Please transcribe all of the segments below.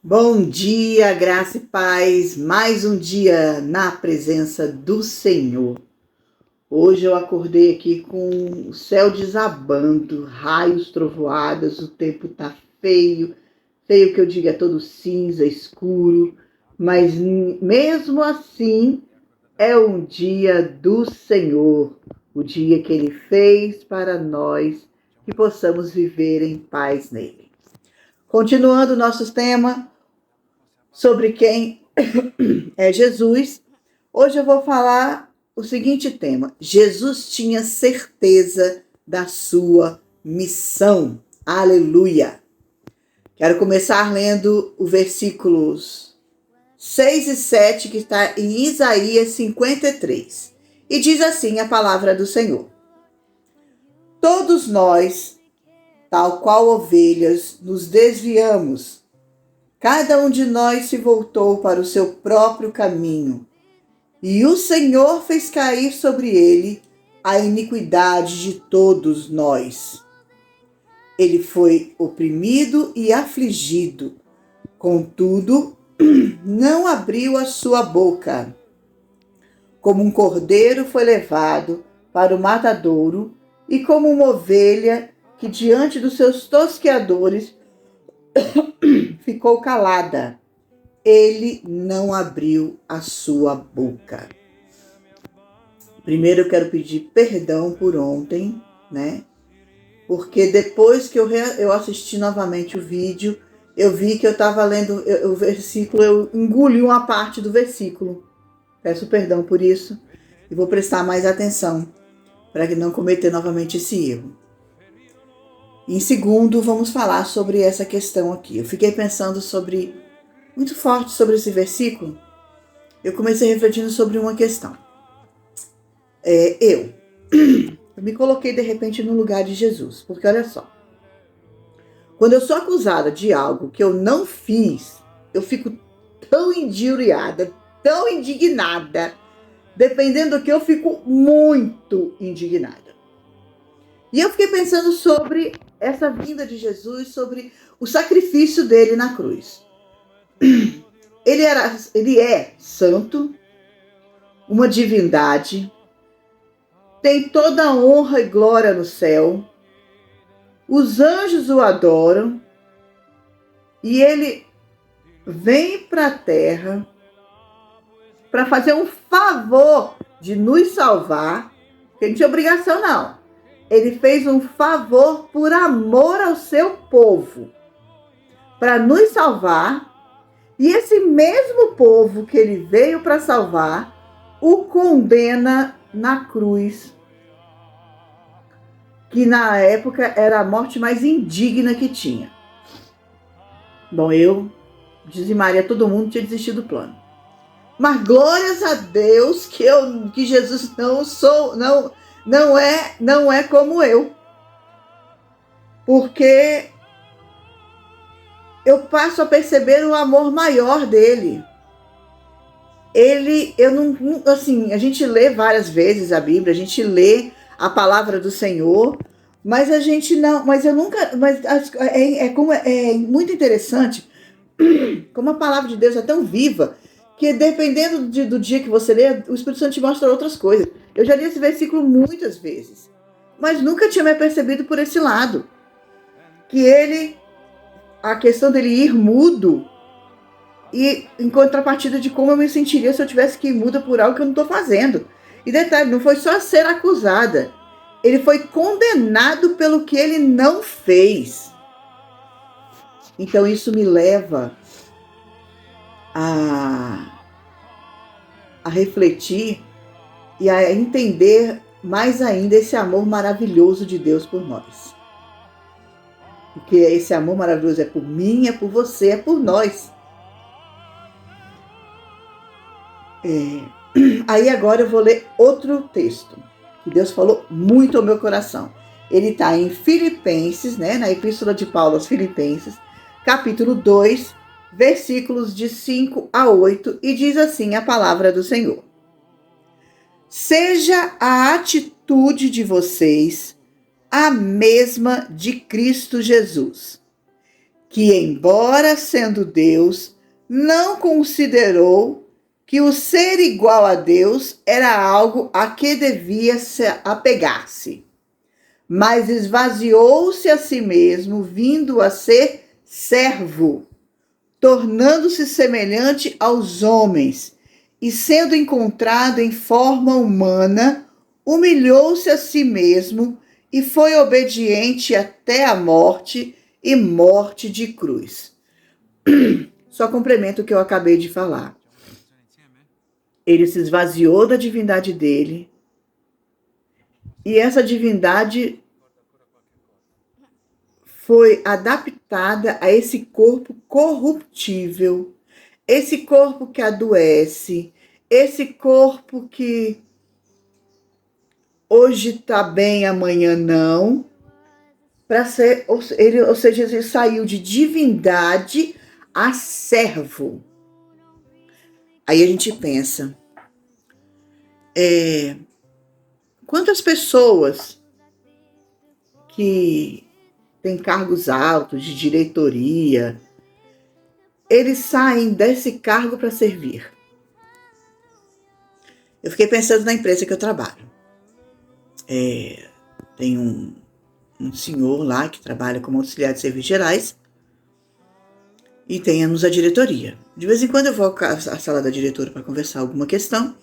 Bom dia, graça e paz, mais um dia na presença do Senhor. Hoje eu acordei aqui com o céu desabando, raios, trovoadas, o tempo tá feio, feio que eu diga é todo cinza, escuro, mas mesmo assim é um dia do Senhor, o dia que Ele fez para nós, que possamos viver em paz nele. Continuando o nosso tema, sobre quem é Jesus, hoje eu vou falar o seguinte tema: Jesus tinha certeza da sua missão. Aleluia! Quero começar lendo os versículos 6 e 7, que está em Isaías 53. E diz assim a palavra do Senhor: Todos nós, tal qual ovelhas, nos desviamos. Cada um de nós se voltou para o seu próprio caminho, e o Senhor fez cair sobre ele a iniquidade de todos nós. Ele foi oprimido e afligido, contudo, não abriu a sua boca. Como um cordeiro foi levado para o matadouro, e como uma ovelha que diante dos seus tosqueadores ficou calada, ele não abriu a sua boca. Primeiro eu quero pedir perdão por ontem, né? Porque depois que eu assisti novamente o vídeo, eu vi que eu estava lendo o versículo, eu engoli uma parte do versículo. Peço perdão por isso e vou prestar mais atenção para não cometer novamente esse erro. Em segundo, vamos falar sobre essa questão aqui. Eu fiquei pensando muito forte sobre esse versículo. Eu comecei refletindo sobre uma questão. Eu me coloquei de repente no lugar de Jesus, porque olha só, quando eu sou acusada de algo que eu não fiz, eu fico tão injuriada, tão indignada, dependendo do que eu fico muito indignada. E eu fiquei pensando sobre essa vinda de Jesus, sobre o sacrifício dele na cruz. Ele é santo, uma divindade, tem toda a honra e glória no céu, os anjos o adoram, e ele vem para a terra para fazer um favor de nos salvar, porque não tinha obrigação não. Ele fez um favor por amor ao seu povo, para nos salvar, e esse mesmo povo que ele veio para salvar, o condena na cruz, que na época era a morte mais indigna que tinha. Bom, eu dizimaria todo mundo, tinha desistido do plano. Mas glórias a Deus que Jesus não é como eu. Porque eu passo a perceber o amor maior dele. A gente lê várias vezes a Bíblia, a gente lê a palavra do Senhor, mas é muito interessante como a palavra de Deus é tão viva, que dependendo do dia que você lê, o Espírito Santo te mostra outras coisas. Eu já li esse versículo muitas vezes, mas nunca tinha me percebido por esse lado, que a questão dele ir mudo, e em contrapartida de como eu me sentiria se eu tivesse que ir muda por algo que eu não estou fazendo. E detalhe, não foi só ser acusada, ele foi condenado pelo que ele não fez. Então isso me leva a refletir e a entender mais ainda esse amor maravilhoso de Deus por nós. Porque esse amor maravilhoso é por mim, é por você, é por nós. Aí agora eu vou ler outro texto, que Deus falou muito ao meu coração. Ele está em Filipenses, né, na Epístola de Paulo aos Filipenses, capítulo 2, versículos de 5 a 8, e diz assim a palavra do Senhor: Seja a atitude de vocês a mesma de Cristo Jesus, que, embora sendo Deus, não considerou que o ser igual a Deus era algo a que devia se apegar-se, mas esvaziou-se a si mesmo, vindo a ser servo, tornando-se semelhante aos homens, e sendo encontrado em forma humana, humilhou-se a si mesmo e foi obediente até a morte e morte de cruz. Só complemento o que eu acabei de falar. Ele se esvaziou da divindade dele, e essa divindade foi adaptada a esse corpo corruptível, esse corpo que adoece, esse corpo que hoje está bem, amanhã não, para ser, ou seja, ele saiu de divindade a servo. Aí a gente pensa, quantas pessoas que têm cargos altos de diretoria, eles saem desse cargo para servir. Eu fiquei pensando na empresa que eu trabalho. Tem um senhor lá que trabalha como auxiliar de serviços gerais e temos a diretoria. De vez em quando eu vou à sala da diretora para conversar alguma questão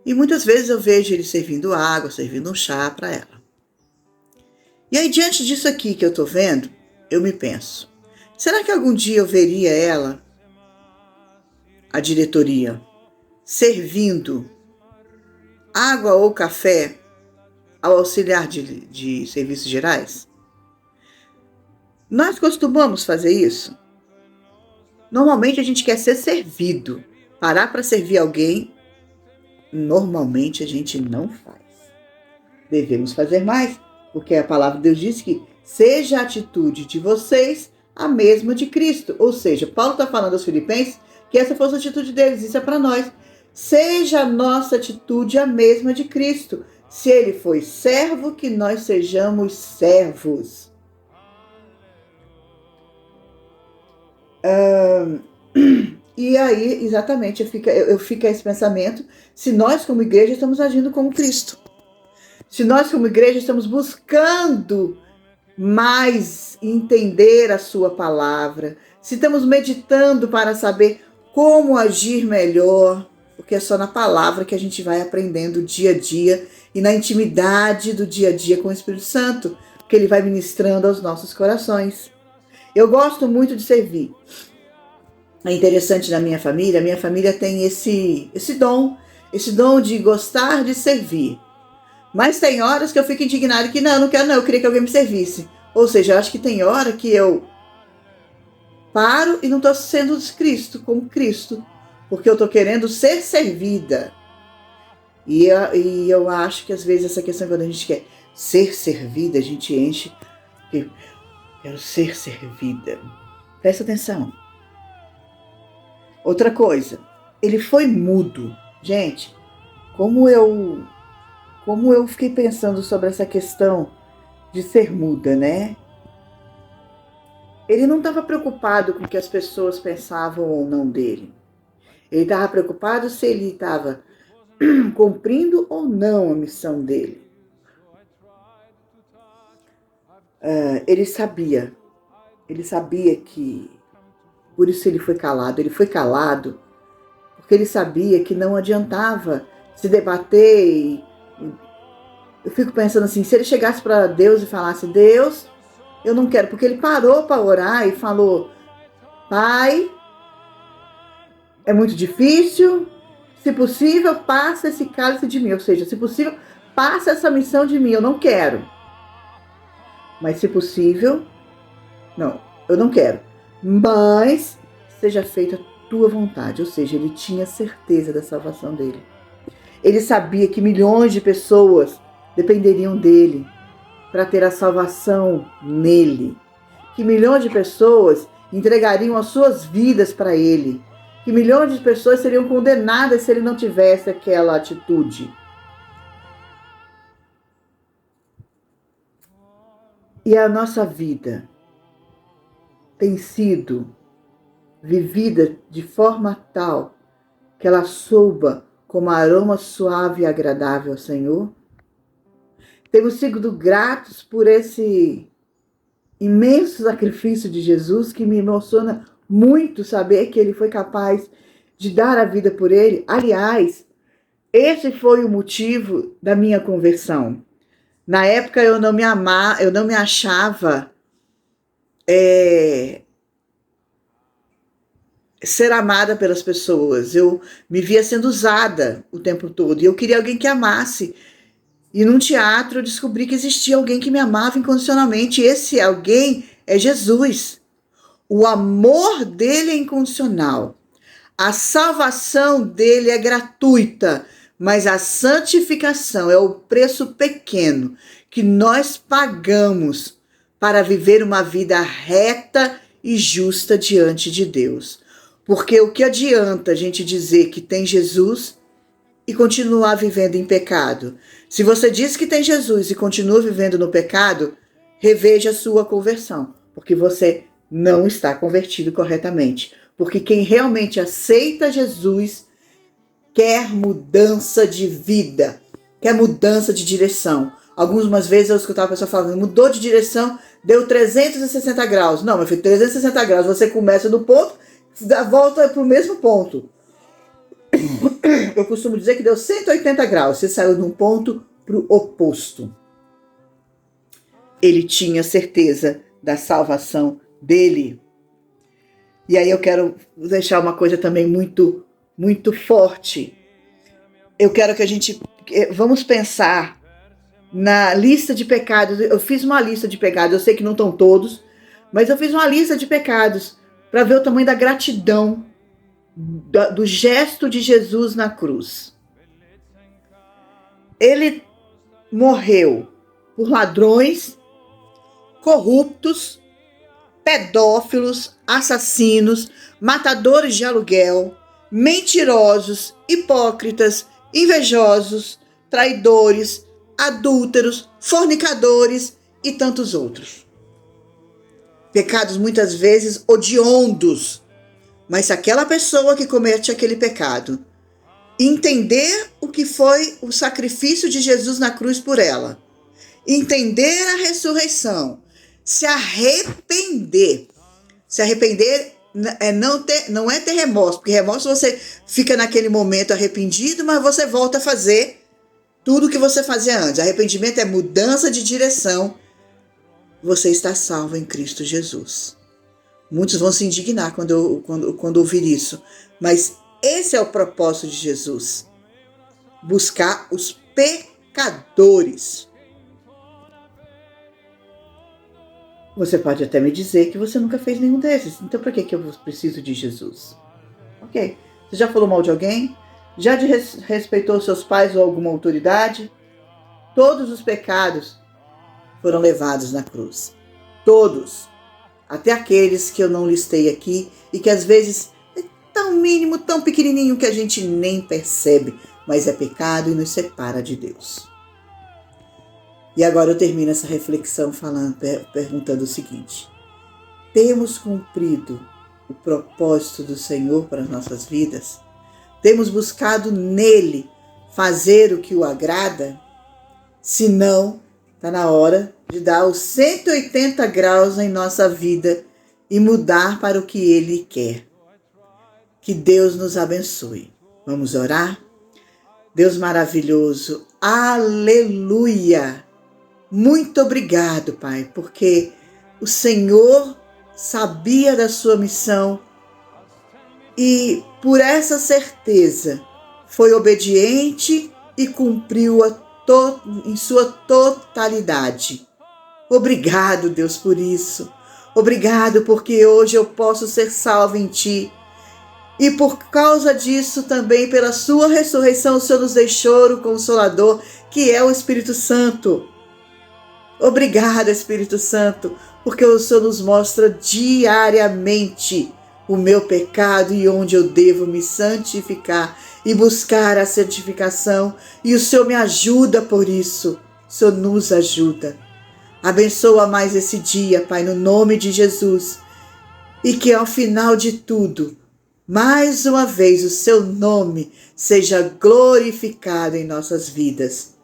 e muitas vezes eu vejo ele servindo água, servindo um chá para ela. E aí, diante disso aqui que eu estou vendo, eu me penso, será que algum dia eu veria ela, a diretoria, servindo água ou café ao auxiliar de serviços gerais? Nós costumamos fazer isso? Normalmente a gente quer ser servido. Parar para servir alguém, normalmente a gente não faz. Devemos fazer mais, porque a palavra de Deus diz que seja a atitude de vocês a mesma de Cristo. Ou seja, Paulo está falando aos Filipenses que essa fosse a atitude deles, isso é para nós. Seja a nossa atitude a mesma de Cristo. Se ele foi servo, que nós sejamos servos. E aí, exatamente, eu fico esse pensamento, se nós como igreja estamos agindo como Cristo. Se nós como igreja estamos buscando mais entender a sua palavra, se estamos meditando para saber como agir melhor, porque é só na palavra que a gente vai aprendendo dia a dia e na intimidade do dia a dia com o Espírito Santo, que ele vai ministrando aos nossos corações. Eu gosto muito de servir. É interessante na minha família tem esse dom de gostar de servir. Mas tem horas que eu fico indignada que não quero não, eu queria que alguém me servisse. Ou seja, eu acho que tem hora que eu paro e não estou sendo Cristo, como Cristo, porque eu estou querendo ser servida. E eu acho que às vezes essa questão, quando a gente quer ser servida, a gente enche, eu quero ser servida. Presta atenção. Outra coisa, ele foi mudo. Gente, como eu fiquei pensando sobre essa questão de ser muda, né? Ele não estava preocupado com o que as pessoas pensavam ou não dele. Ele estava preocupado se ele estava cumprindo ou não a missão dele. Ele sabia que, por isso ele foi calado. Ele foi calado porque ele sabia que não adiantava se debater. Eu fico pensando assim, se ele chegasse para Deus e falasse, Deus, eu não quero, porque ele parou para orar e falou, Pai, é muito difícil, se possível, passa esse cálice de mim, ou seja, se possível, passa essa missão de mim, eu não quero. Mas se possível, não, eu não quero. Mas seja feita a tua vontade, ou seja, ele tinha certeza da salvação dele. Ele sabia que milhões de pessoas dependeriam dele para ter a salvação nele. Que milhões de pessoas entregariam as suas vidas para ele. Que milhões de pessoas seriam condenadas se ele não tivesse aquela atitude. E a nossa vida? tem sido vivida de forma tal que ela soa como aroma suave e agradável ao Senhor? Temos sido gratos por esse imenso sacrifício de Jesus, que me emociona muito saber que ele foi capaz de dar a vida por ele. Aliás, esse foi o motivo da minha conversão. Na época eu não me achava ser amada pelas pessoas. Eu me via sendo usada o tempo todo e eu queria alguém que amasse. E num teatro eu descobri que existia alguém que me amava incondicionalmente. E esse alguém é Jesus. O amor dele é incondicional. A salvação dele é gratuita, mas a santificação é o preço pequeno que nós pagamos para viver uma vida reta e justa diante de Deus. Porque o que adianta a gente dizer que tem Jesus e continuar vivendo em pecado? Se você diz que tem Jesus e continua vivendo no pecado, reveja a sua conversão, porque você não está convertido corretamente. Porque quem realmente aceita Jesus quer mudança de vida, quer mudança de direção. Algumas vezes eu escutava a pessoa falando, mudou de direção, deu 360 graus. Não, meu filho, 360 graus, você começa no ponto, volta para o mesmo ponto. Eu costumo dizer que deu 180 graus, você saiu de um ponto para o oposto. Ele tinha certeza da salvação dele. E aí eu quero deixar uma coisa também muito, muito forte. Eu quero que a gente, vamos pensar na lista de pecados. Eu fiz uma lista de pecados, eu sei que não estão todos, mas eu fiz uma lista de pecados para ver o tamanho da gratidão do gesto de Jesus na cruz. Ele morreu por ladrões, corruptos, pedófilos, assassinos, matadores de aluguel, mentirosos, hipócritas, invejosos, traidores, adúlteros, fornicadores e tantos outros. Pecados muitas vezes hediondos. Mas se aquela pessoa que comete aquele pecado entender o que foi o sacrifício de Jesus na cruz por ela, entender a ressurreição, se arrepender não é ter remorso, porque remorso você fica naquele momento arrependido, mas você volta a fazer tudo o que você fazia antes. Arrependimento é mudança de direção. Você está salvo em Cristo Jesus. Muitos vão se indignar quando ouvir isso, mas esse é o propósito de Jesus. Buscar os pecadores. Você pode até me dizer que você nunca fez nenhum desses. Então, para que eu preciso de Jesus? Ok. Você já falou mal de alguém? Já desrespeitou seus pais ou alguma autoridade? Todos os pecados foram levados na cruz. Todos. Até aqueles que eu não listei aqui e que às vezes é tão mínimo, tão pequenininho que a gente nem percebe, mas é pecado e nos separa de Deus. E agora eu termino essa reflexão perguntando o seguinte: temos cumprido o propósito do Senhor para as nossas vidas? Temos buscado nele fazer o que o agrada? Se não, está na hora de dar os 180 graus em nossa vida e mudar para o que Ele quer. Que Deus nos abençoe. Vamos orar? Deus maravilhoso, aleluia! Muito obrigado, Pai, porque o Senhor sabia da sua missão e, por essa certeza, foi obediente e cumpriu em sua totalidade. Obrigado, Deus, por isso. Obrigado porque hoje eu posso ser salvo em Ti. E por causa disso também, pela sua ressurreição, o Senhor nos deixou o Consolador, que é o Espírito Santo. Obrigado, Espírito Santo, porque o Senhor nos mostra diariamente o meu pecado e onde eu devo me santificar e buscar a santificação. E o Senhor me ajuda por isso. O Senhor nos ajuda. Abençoa mais esse dia, Pai, no nome de Jesus. e que ao final de tudo, mais uma vez o seu nome seja glorificado em nossas vidas.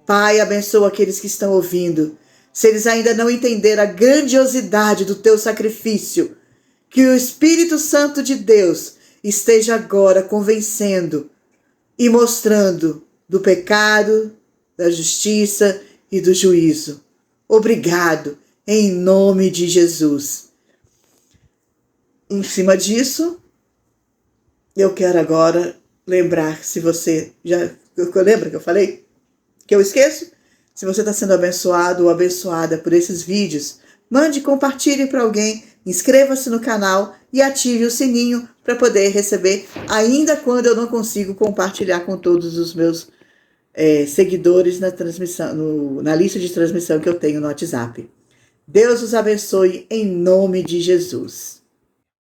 Pai, abençoa aqueles que estão ouvindo. Se eles ainda não entenderam a grandiosidade do teu sacrifício, que o Espírito Santo de Deus esteja agora convencendo e mostrando do pecado, da justiça e do juízo. Obrigado, em nome de Jesus. Em cima disso, eu quero agora lembrar, se você já lembra que eu falei? Que eu esqueço? Se você está sendo abençoado ou abençoada por esses vídeos, mande e compartilhe para alguém, inscreva-se no canal e ative o sininho para poder receber, ainda quando eu não consigo compartilhar com todos os meus seguidores na transmissão, na lista de transmissão que eu tenho no WhatsApp. Deus os abençoe em nome de Jesus.